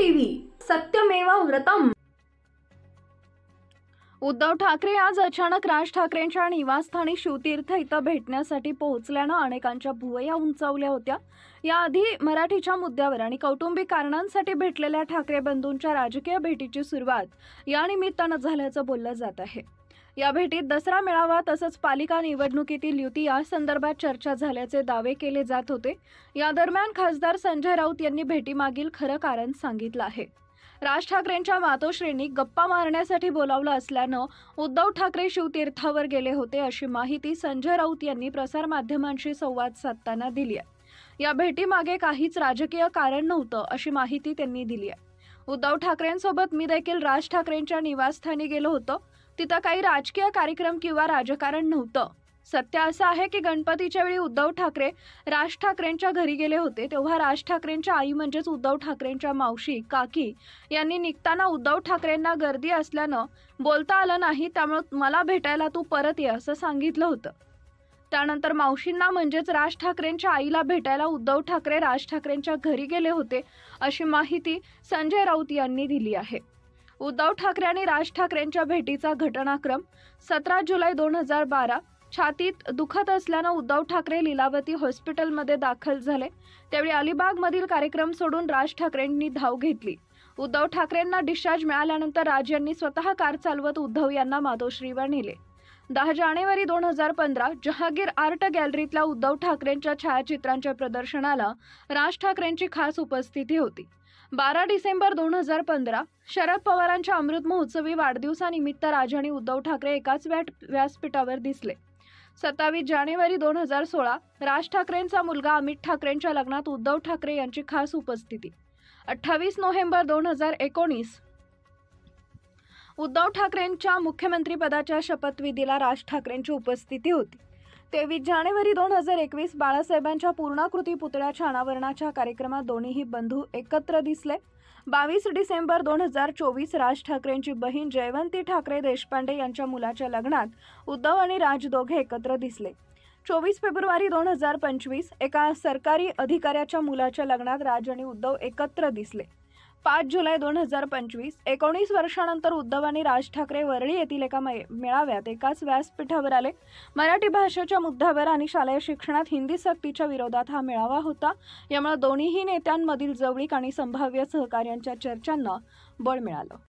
TV सत्यमेव व्रतम। उद्धव ठाकरे आज अचानक राज ठाकरेंच्या निवासस्थानी शिवतीर्थ इथं भेटण्यासाठी पोहोचल्यानं अनेकांच्या भुवया उंचावल्या होत्या। याआधी मराठीच्या मुद्द्यावर आणि कौटुंबिक कारणांसाठी भेटलेल्या ठाकरे बंधूंच्या राजकीय भेटीची सुरुवात या निमित्तानं झाल्याचं बोललं जात आहे। या भेटीत दसरा मेळावा तसंच पालिका निवडणुकीतील युती या संदर्भात चर्चा झाल्याचे दावे केले जात होते। या दरम्यान खासदार संजय राऊत यांनी भेटीमागील खरं कारण सांगितलं आहे। राज ठाकरेंच्या मातोश्रींनी गप्पा मारण्यासाठी बोलावलं असल्यानं उद्धव ठाकरे शिवतीर्थावर गेले होते अशी माहिती संजय राऊत यांनी प्रसारमाध्यमांशी संवाद साधताना दिली आहे। या भेटीमागे काहीच राजकीय कारण नव्हतं अशी माहिती त्यांनी दिली आहे। उद्धव ठाकरेंसोबत मी देखील राज ठाकरेंच्या निवासस्थानी गेलो होतो। तिथं काही राजकीय कार्यक्रम किंवा राजकारण नव्हतं। सत्य असं आहे की गणपतीच्या वेळी उद्धव ठाकरे राज ठाकरेंच्या घरी गेले होते, तेव्हा राज ठाकरेंच्या आई म्हणजेच उद्धव ठाकरेंच्या मावशी काकी यांनी निघताना उद्धव ठाकरेंना गर्दी असल्यानं बोलता आलं नाही, त्यामुळे मला भेटायला तू परत ये असं सांगितलं होतं। त्यानंतर मावशींना म्हणजेच राज ठाकरेंच्या आईला भेटायला उद्धव ठाकरे राज ठाकरेंच्या घरी गेले होते अशी माहिती संजय राऊत यांनी दिली आहे। उद्धव ठाकरे आणि राज ठाकरेंच्या भेटीचा घटनाक्रम 17 जुलै 2012 छातीत दुखत असल्यानं उद्धव ठाकरे लीलावती हॉस्पिटलमध्ये दाखल झाले। त्यावेळी अलिबागमधील कार्यक्रम सोडून राज ठाकरेंनी धाव घेतली। उद्धव ठाकरेंना डिस्चार्ज मिळाल्यानंतर राज यांनी स्वतः कार चालवत उद्धव यांना मातोश्रीवर नेले। 10 जानेवारी 2015 जहागीर आर्ट गॅलरीतल्या उद्धव ठाकरेंच्या छायाचित्रांच्या प्रदर्शनाला राज ठाकरेंची खास उपस्थिती होती। 12 डिसेंबर 2015 शरद पवारांच्या अमृत महोत्सवी वाढदिवसानिमित्त राज आणि उद्धव ठाकरे एकाच व्यासपीठावर दिसले। 27 जानेवारी 2016 राज ठाकरेंचा मुलगा अमित ठाकरेंच्या लग्नात उद्धव ठाकरे यांची खास उपस्थिती। 28 नोव्हेंबर 2019 उद्धव ठाकरेंच्या मुख्यमंत्रीपदाच्या शपथविधीला राज ठाकरेंची उपस्थिती होती। 23 जानेवारी 2021 बाळासाहेबांच्या पूर्णाकृती पुतळ्याच्या अनावरणाच्या कार्यक्रमात दोन्हीही बंधू एकत्र दिसले। 22 डिसेंबर 2024 राज ठाकरेंची बहीण जयवंती ठाकरे देशपांडे यांच्या मुलाच्या लग्नात उद्धव आणि राज दोघे एकत्र दिसले। 24 फेब्रुवारी 2025 एका सरकारी अधिकाऱ्याच्या मुलाच्या लग्नात राज आणि उद्धव एकत्र दिसले। 5 जुलै 2025 19 वर्षानंतर उद्धव आणि राज ठाकरे वरळी येथील एका मेळाव्यात एकाच व्यासपीठावर आले। मराठी भाषेच्या मुद्द्यावर आणि शालेय शिक्षणात हिंदी सक्तीच्या विरोधात हा मेळावा होता। यामुळे दोन्हीही नेत्यांमधील जवळीक आणि संभाव्य सहकार्यांच्या चर्चांना बळ मिळालं।